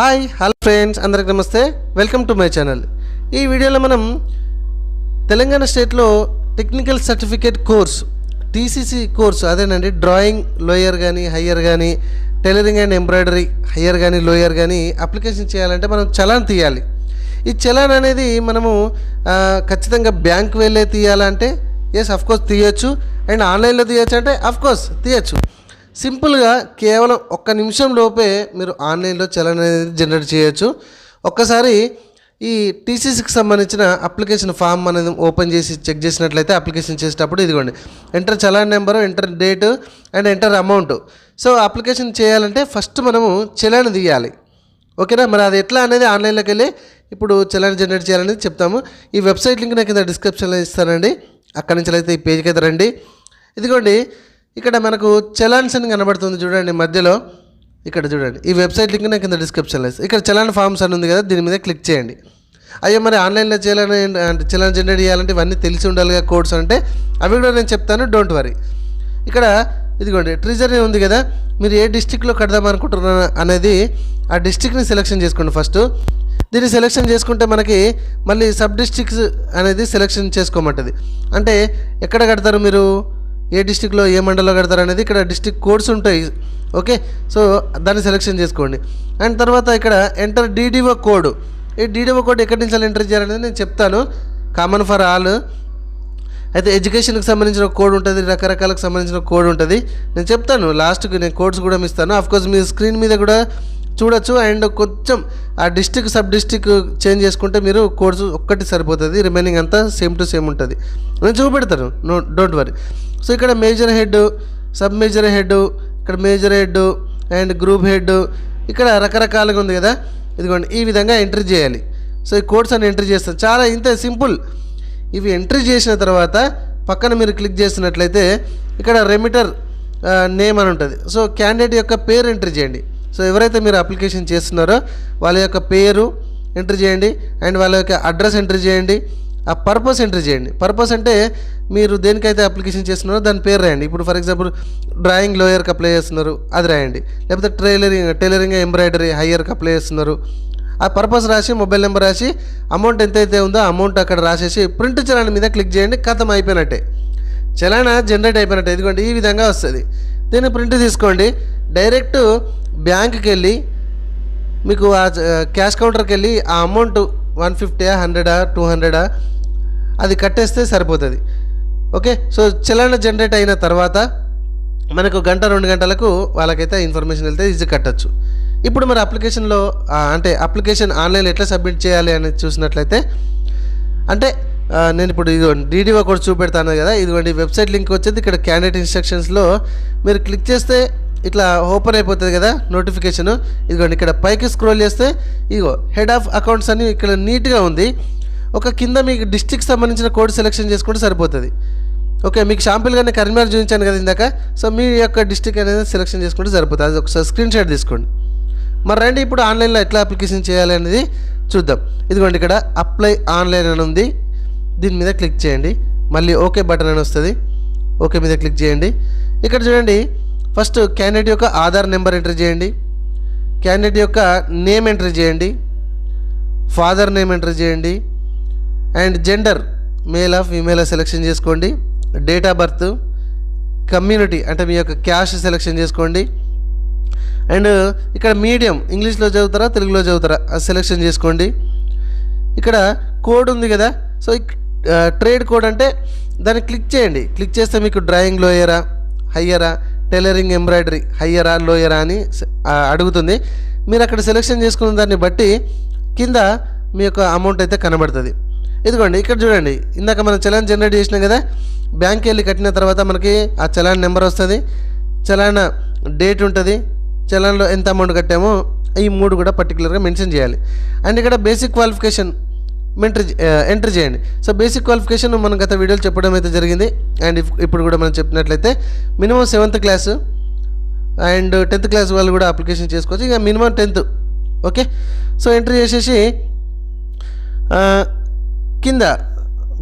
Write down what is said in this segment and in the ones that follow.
Hi hello friends, అందరికి నమస్తే. Welcome to my channel. ఈ వీడియోలో మనం తెలంగాణ స్టేట్లో technical certificate course TCC course అదేనండి. డ్రాయింగ్ లోయర్ కానీ హయ్యర్ కానీ, టైలరింగ్ అండ్ ఎంబ్రాయిడరీ హయ్యర్ కానీ లోయర్ కానీ అప్లికేషన్ చేయాలంటే మనం చలాన్ తీయాలి. ఈ చలాన్ అనేది మనము ఖచ్చితంగా బ్యాంక్ వెళ్ళే తీయాలంటే ఎస్ అఫ్కోర్స్ తీయచ్చు, అండ్ ఆన్లైన్లో తీయచ్చు అంటే అఫ్కోర్స్ తీయచ్చు. సింపుల్గా కేవలం 1 నిమిషం లోపే మీరు ఆన్లైన్లో చలాన్ అనేది జనరేట్ చేయొచ్చు. ఒక్కసారి ఈ టీసీసీకి సంబంధించిన అప్లికేషన్ ఫామ్ అనేది ఓపెన్ చేసి చెక్ చేసినట్లయితే అప్లికేషన్ చేసేటప్పుడు ఇదిగోండి, enter challan number, enter date and enter amount. So application చేయాలంటే ఫస్ట్ మనము చలాన్ తీయాలి. ఓకేనా? మరి అది ఎట్లా అనేది ఆన్లైన్లోకి వెళ్ళి ఇప్పుడు చలాన్ జనరేట్ చేయాలనేది చెప్తాము. ఈ వెబ్సైట్ లింక్ నాకు కింద డిస్క్రిప్షన్లో ఇస్తానండి. అక్కడి నుంచి అయితే ఈ పేజ్కి అయితే రండి. ఇదిగోండి, ఇక్కడ మనకు చలాన్స్ అని కనబడుతుంది చూడండి మధ్యలో. ఇక్కడ చూడండి, ఈ వెబ్సైట్ లింక్ నాకు కింద డిస్క్రిప్షన్లో ఇస్తాను. ఇక్కడ చలాన్ ఫామ్స్ అని ఉంది కదా, దీని మీద క్లిక్ చేయండి. అయ్యో మరి ఆన్లైన్లో చలాన్ అంటే చలాన్ జనరేట్ చేయాలంటే ఇవన్నీ తెలిసి ఉండాలిగా కోడ్స్ అంటే, అవి కూడా నేను చెప్తాను, డోంట్ వరీ. ఇక్కడ ఇదిగోండి ట్రెజరీ ఉంది కదా, మీరు ఏ డిస్టిక్లో కడదాం అనుకుంటున్నారు అనేది ఆ డిస్టిక్ని సెలెక్షన్ చేసుకోండి ఫస్ట్. దీన్ని సెలెక్షన్ చేసుకుంటే మనకి మళ్ళీ సబ్ డిస్ట్రిక్ట్స్ అనేది సెలెక్షన్ చేసుకోమంటుంది. అంటే ఎక్కడ కడతారు మీరు, ఏ డిస్టిక్లో ఏ మండలంలో కడతారు అనేది ఇక్కడ డిస్టిక్ కోడ్స్ ఉంటాయి. ఓకే, సో దాన్ని సెలెక్షన్ చేసుకోండి. అండ్ తర్వాత ఇక్కడ ఎంటర్ డీడీఓ కోడ్. ఈ డీడీఓ కోడ్ ఎక్కడి నుంచి ఎంటర్ చేయాలనేది నేను చెప్తాను, కామన్ ఫర్ ఆల్. అయితే ఎడ్యుకేషన్కి సంబంధించిన కోడ్ ఉంటుంది, రకరకాలకు సంబంధించిన కోడ్ ఉంటుంది. నేను చెప్తాను లాస్ట్కి, నేను కోడ్స్ కూడా ఇస్తాను. అఫ్కోర్స్ మీ స్క్రీన్ మీద కూడా చూడొచ్చు. అండ్ కొంచెం ఆ డిస్టిక్ సబ్ డిస్టిక్ చేంజ్ చేసుకుంటే మీరు కోడ్స్ ఒక్కటి సరిపోతుంది, రిమైనింగ్ అంతా సేమ్ టు సేమ్ ఉంటుంది. నేను చూపెడతాను, డోంట్ వరీ. సో ఇక్కడ major head, sub major head, ఇక్కడ major head and group head, ఇక్కడ రకరకాలుగా ఉంది కదా. ఇదిగోండి, ఈ విధంగా ఎంట్రీ చేయాలి. సో ఈ కోడ్స్ అని ఎంట్రీ చేస్తాను, చాలా ఇంత సింపుల్. ఇవి ఎంట్రీ చేసిన తర్వాత పక్కన మీరు క్లిక్ చేసినట్లయితే ఇక్కడ రెమిటర్ నేమ్ అని ఉంటుంది. సో క్యాండిడేట్ యొక్క పేరు ఎంట్రీ చేయండి. సో ఎవరైతే మీరు అప్లికేషన్ చేస్తున్నారో వాళ్ళ యొక్క పేరు ఎంట్రీ చేయండి, అండ్ వాళ్ళ యొక్క అడ్రస్ ఎంట్రీ చేయండి, ఆ పర్పస్ ఎంట్రీ చేయండి. పర్పస్ అంటే మీరు దేనికైతే అప్లికేషన్ చేస్తున్నారో దాని పేరు రాయండి. ఇప్పుడు ఫర్ ఎగ్జాంపుల్ డ్రాయింగ్ లోయర్కి అప్లై చేస్తున్నారు, అది రాయండి. లేకపోతే టైలరింగ్ ఎంబ్రాయిడరీ హయ్యర్కి అప్లై చేస్తున్నారు, ఆ పర్పస్ రాసి, మొబైల్ నెంబర్ రాసి, అమౌంట్ ఎంతైతే ఉందో అమౌంట్ అక్కడ రాసేసి ప్రింట్ చలాన్ మీద క్లిక్ చేయండి. ఖతం అయిపోయినట్టే, చలాన్ జనరేట్ అయిపోయినట్టే. ఇదిగోండి ఈ విధంగా వస్తుంది. దీన్ని ప్రింట్ తీసుకోండి, డైరెక్ట్ బ్యాంక్కి వెళ్ళి మీకు ఆ క్యాష్ కౌంటర్కి వెళ్ళి ఆ అమౌంట్ 150, 100, 200 అది కట్టేస్తే సరిపోతుంది. ఓకే, సో చలాన్ జనరేట్ అయిన తర్వాత మనకు 1-2 గంటలకు వాళ్ళకైతే ఇన్ఫర్మేషన్ వెళ్తే ఈజీ కట్టచ్చు. ఇప్పుడు మరి అప్లికేషన్లో అంటే అప్లికేషన్ ఆన్లైన్లో ఎట్లా సబ్మిట్ చేయాలి అనేది చూసినట్లయితే, అంటే నేను ఇప్పుడు ఇదిగోండి డీడీఓ కోడ్ చూపెడతాను కదా. ఇదిగోండి వెబ్సైట్ లింక్ వచ్చేది ఇక్కడ క్యాండిడేట్ ఇన్స్ట్రక్షన్స్లో మీరు క్లిక్ చేస్తే ఇట్లా ఓపెన్ అయిపోతుంది కదా నోటిఫికేషన్. ఇదిగోండి ఇక్కడ పైకి స్క్రోల్ చేస్తే ఇదిగో హెడ్ ఆఫ్ అకౌంట్స్ అని ఇక్కడ నీట్గా ఉంది. ఒక కింద మీకు డిస్ట్రిక్ట్ సంబంధించిన కోడ్ సెలెక్షన్ చేసుకుంటే సరిపోతుంది. ఓకే, మీకు షాంపుల్గా నేను కరీంనగర్ చూపించాను కదా ఇందాక. సో మీ యొక్క డిస్ట్రిక్ట్ అనేది సెలెక్షన్ చేసుకుంటే సరిపోతుంది. అది ఒకసారి స్క్రీన్ షాట్ తీసుకోండి. మరి రండి ఇప్పుడు ఆన్లైన్లో ఎట్లా అప్లికేషన్ చేయాలి అనేది చూద్దాం. ఇదిగోండి ఇక్కడ అప్లై ఆన్లైన్ అని ఉంది, దీని మీద క్లిక్ చేయండి. మళ్ళీ ఓకే బటన్ అని వస్తుంది, ఓకే మీద క్లిక్ చేయండి. ఇక్కడ చూడండి, ఫస్ట్ క్యాండిడేట్ యొక్క ఆధార్ నెంబర్ ఎంటర్ చేయండి, క్యాండిడేట్ యొక్క నేమ్ ఎంటర్ చేయండి, ఫాదర్ నేమ్ ఎంటర్ చేయండి, అండ్ జెండర్ మేలా ఫీమేలా సెలెక్షన్ చేసుకోండి, డేట్ ఆఫ్ బర్త్, కమ్యూనిటీ అంటే మీ యొక్క క్యాస్ట్ సెలెక్షన్ చేసుకోండి, అండ్ ఇక్కడ మీడియం ఇంగ్లీష్లో చదువుతారా తెలుగులో చదువుతారా అది సెలెక్షన్ చేసుకోండి. ఇక్కడ కోడ్ ఉంది కదా, సో ట్రేడ్ కోడ్ అంటే దాన్ని క్లిక్ చేయండి. క్లిక్ చేస్తే మీకు డ్రాయింగ్ లోయరా హయ్యరా, టైలరింగ్ ఎంబ్రాయిడరీ హయ్యరా లోయరా అని అడుగుతుంది. మీరు అక్కడ సెలెక్షన్ చేసుకున్న దాన్ని బట్టి కింద మీ యొక్క అమౌంట్ అయితే కనబడుతుంది. ఇదిగోండి ఇక్కడ చూడండి, ఇందాక మనం చలాన్ జనరేట్ చేసినాం కదా, బ్యాంక్కి వెళ్ళి కట్టిన తర్వాత మనకి ఆ చలాన్ నెంబర్ వస్తుంది, చలాన్ డేట్ ఉంటుంది, చలాన్లో ఎంత అమౌంట్ కట్టామో ఈ 3 కూడా పర్టికులర్గా మెన్షన్ చేయాలి. అండ్ ఇక్కడ బేసిక్ క్వాలిఫికేషన్ ఎంటర్ చేయండి. సో బేసిక్ క్వాలిఫికేషన్ మనం గత వీడియోలో చెప్పడం అయితే జరిగింది. అండ్ ఇప్పుడు కూడా మనం చెప్పినట్లయితే minimum 7th class and 10th class వాళ్ళు కూడా అప్లికేషన్ చేసుకోవచ్చు. ఇక minimum 10th. Okay, so enter చేసేసి కింద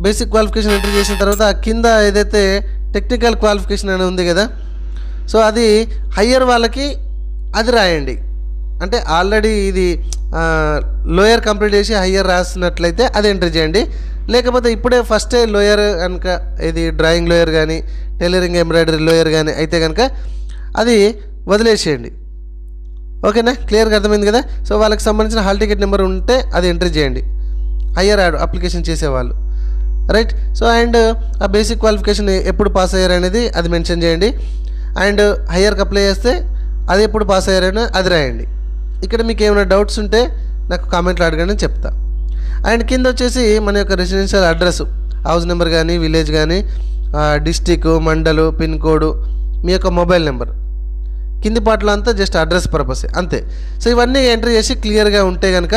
బేసిక్ క్వాలిఫికేషన్ ఎంటర్ చేసిన తర్వాత కింద ఏదైతే టెక్నికల్ క్వాలిఫికేషన్ అని ఉంది కదా, సో అది హయ్యర్ వాళ్ళకి అది రాయండి. అంటే ఆల్రెడీ ఇది లోయర్ కంప్లీట్ చేసి హయ్యర్ రాసినట్లయితే అది ఎంటర్ చేయండి. లేకపోతే ఇప్పుడే ఫస్టే లోయర్ కనుక ఇది డ్రాయింగ్ లోయర్ కానీ టైలరింగ్ ఎంబ్రాయిడరీ లోయర్ కానీ అయితే కనుక అది వదిలేసేయండి. ఓకేనా, క్లియర్గా అర్థమైంది కదా. సో వాళ్ళకి సంబంధించిన హాల్ టికెట్ నెంబర్ ఉంటే అది ఎంటర్ చేయండి, హయ్యర్ అప్లికేషన్ చేసేవాళ్ళు, రైట్. సో అండ్ ఆ బేసిక్ క్వాలిఫికేషన్ ఎప్పుడు పాస్ అయ్యారు అనేది అది మెన్షన్ చేయండి. అండ్ హయ్యర్కి అప్లై చేస్తే అది ఎప్పుడు పాస్ అయ్యారని అది రాయండి. ఇక్కడ మీకు ఏమైనా డౌట్స్ ఉంటే నాకు కామెంట్లో అడగండి, చెప్తా. అండ్ కింద వచ్చేసి మన యొక్క రెసిడెన్షియల్ అడ్రస్, హౌస్ నెంబర్ కానీ విలేజ్ కానీ డిస్టిక్, మండలు, పిన్ కోడ్, మీ యొక్క మొబైల్ నెంబర్, కింది పాటలో అంతా జస్ట్ అడ్రస్ పర్పస్ అంతే. సో ఇవన్నీ ఎంటర్ చేసి క్లియర్గా ఉంటే కనుక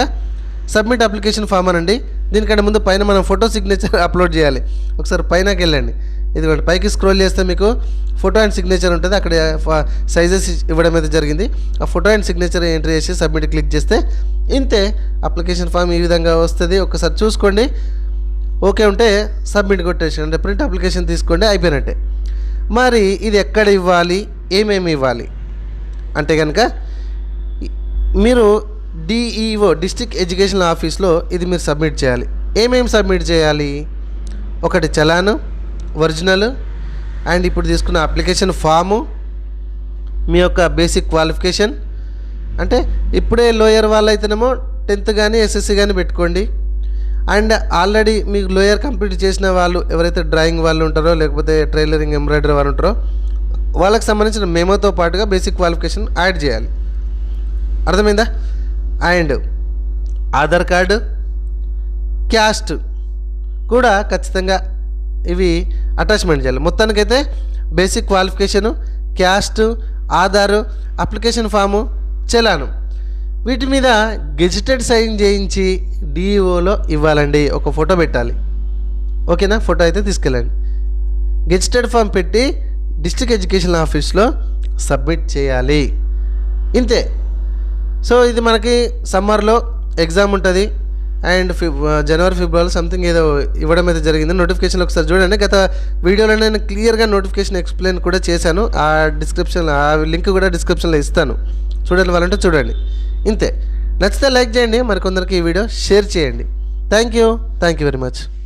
సబ్మిట్ అప్లికేషన్ ఫామ్ అనండి. దీనికంటే ముందు పైన మనం ఫోటో సిగ్నేచర్ అప్లోడ్ చేయాలి. ఒకసారి పైనకి వెళ్ళండి, ఇదిగోండి పైకి స్క్రోల్ చేస్తే మీకు ఫోటో అండ్ సిగ్నేచర్ ఉంటుంది. అక్కడ సైజెస్ ఇవ్వడం అయితే జరిగింది. ఆ ఫోటో అండ్ సిగ్నేచర్ ఎంటర్ చేసి సబ్మిట్ క్లిక్ చేస్తే ఇంతే, అప్లికేషన్ ఫామ్ ఈ విధంగా వస్తుంది. ఒకసారి చూసుకోండి, ఓకే ఉంటే సబ్మిట్ కొట్టేసి అంటే ప్రింట్ అప్లికేషన్ తీసుకోండి, అయిపోయినట్టే. మరి ఇది ఎక్కడ ఇవ్వాలి, ఏమేమి ఇవ్వాలి అంటే కనుక మీరు డిఈఓ డిస్ట్రిక్ట్ ఎడ్యుకేషన్ ఆఫీస్లో ఇది మీరు సబ్మిట్ చేయాలి. ఏమేమి సబ్మిట్ చేయాలి, ఒకటి చలాను ఒరిజినల్, అండ్ ఇప్పుడు తీసుకున్న అప్లికేషన్ ఫాము, మీ యొక్క బేసిక్ క్వాలిఫికేషన్, అంటే ఇప్పుడే లోయర్ వాళ్ళు అయితేనేమో 10th కానీ ఎస్ఎస్సి కానీ పెట్టుకోండి. అండ్ ఆల్రెడీ మీకు లోయర్ కంప్లీట్ చేసిన వాళ్ళు ఎవరైతే డ్రాయింగ్ వాళ్ళు ఉంటారో లేకపోతే టైలరింగ్ ఎంబ్రాయిడరీ వాళ్ళు ఉంటారో వాళ్ళకి సంబంధించిన మెమోతో పాటుగా బేసిక్ క్వాలిఫికేషన్ యాడ్ చేయాలి. అర్థమైందా? అండ్ ఆధార్ కార్డు, క్యాస్ట్ కూడా ఖచ్చితంగా ఇవి అటాచ్మెంట్ చేయాలి. మొత్తానికైతే basic qualification, caste, Aadhaar, application form, challan, వీటి మీద గెజిటెడ్ సైన్ చేయించి డిఈఓలో ఇవ్వాలండి. ఒక ఫోటో పెట్టాలి, ఓకేనా? ఫోటో అయితే తీసుకెళ్ళండి. గెజిటెడ్ ఫామ్ పెట్టి డిస్ట్రిక్ట్ ఎడ్యుకేషన్ ఆఫీస్లో సబ్మిట్ చేయాలి, ఇంతే. సో ఇది మనకి సమ్మర్లో ఎగ్జామ్ ఉంటుంది అండ్ జనవరి ఫిబ్రవరి సంథింగ్ ఏదో ఇవ్వడం అయితే జరిగింది. నోటిఫికేషన్ ఒకసారి చూడండి. గత వీడియోలో నేను క్లియర్గా నోటిఫికేషన్ ఎక్స్ప్లెయిన్ కూడా చేశాను. ఆ లింక్ కూడా డిస్క్రిప్షన్లో ఇస్తాను, చూడండి వాళ్ళంటే చూడండి, ఇంతే. నచ్చితే లైక్ చేయండి, మరికొందరికి ఈ వీడియో షేర్ చేయండి. Thank you very much.